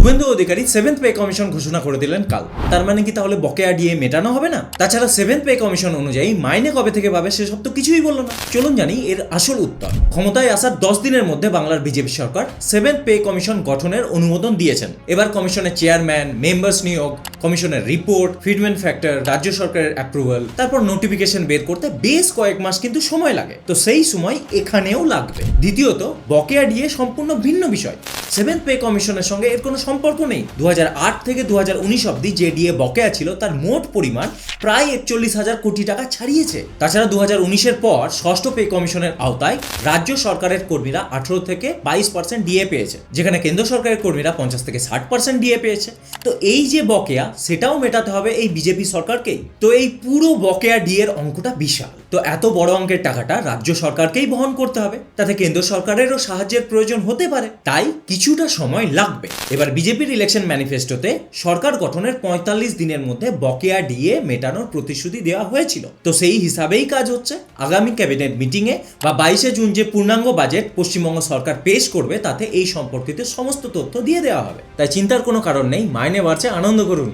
Suvendu Adhikari 7th pay commission ঘোষণা করে দিলেন কাল। তার মানে কি তাহলে বকেয়া ডিএ মেটানো হবে না? তাছাড়া 7th পে কমিশন অনুযায়ী মাইনে কবে থেকে পাবে সেসব তো কিছুই বললো না। চলুন জানি এর আসল উত্তর। ক্ষমতায় আসার 10 দিনের মধ্যে বাংলার বিজেপি সরকার 7th পে কমিশন গঠনের অনুমোদন দিয়েছেন। এবার কমিশনের চেয়ারম্যান, মেম্বার্স নিয়োগ, কমিশনের রিপোর্ট, ফিডম্যান ফ্যাক্টর, রাজ্য সরকারের অ্যাপ্রুভাল, তারপর নোটিফিকেশন বের করতে বেশ কয়েক মাস কিন্তু সময় লাগে। তো সেই সময় এখানেও লাগবে। দ্বিতীয়ত, বকেয়া ডিএ সম্পূর্ণ ভিন্ন বিষয়। 7th পে কমিশনের সঙ্গে এর কোনো সম্পর্ক নেই। 2008 থেকে 2019 অব্দি যে ডিএ বকেয়া ছিল তার মোট পরিমাণ প্রায় 41,000 কোটি টাকা ছাড়িয়েছে। তাছাড়া 2019-এর পর ষষ্ঠ পে কমিশনের আওতায় রাজ্য সরকারের কর্মীরা 18 থেকে 22% ডিএ পেয়েছে, যেখানে কেন্দ্র সরকারের কর্মীরা 50 থেকে 60% ডিএ পেয়েছে। তো এই যে বকেয়া, সেটাও মেটাতে হবে এই বিজেপি সরকারকেই। তো এই পুরো বকেয়া ডিএর অঙ্কটা বিশাল। তো এত বড় অঙ্কের টাকাটা রাজ্য সরকারকেই বহন করতে হবে, তাতে কেন্দ্র সরকারেরও সাহায্যের প্রয়োজন হতে পারে, তাই কিছুটা সময় লাগবে। এবার বিজেপির ইলেকশন ম্যানিফেস্টোতে সরকার গঠনের 45 দিনের মধ্যে বকেয়া ডিএ মেটানোর প্রতিশ্রুতি দেওয়া হয়েছিল। তো সেই হিসাবেই কাজ হচ্ছে। আগামী ক্যাবিনেট মিটিংয়ে বা 22শে জুন যে পূর্ণাঙ্গ বাজেট পশ্চিমবঙ্গ সরকার পেশ করবে, তাতে এই সম্পর্কিত সমস্ত তথ্য দিয়ে দেওয়া হবে। তাই চিন্তার কোনো কারণ নেই, মাইনে বাড়ছে, আনন্দ করুন।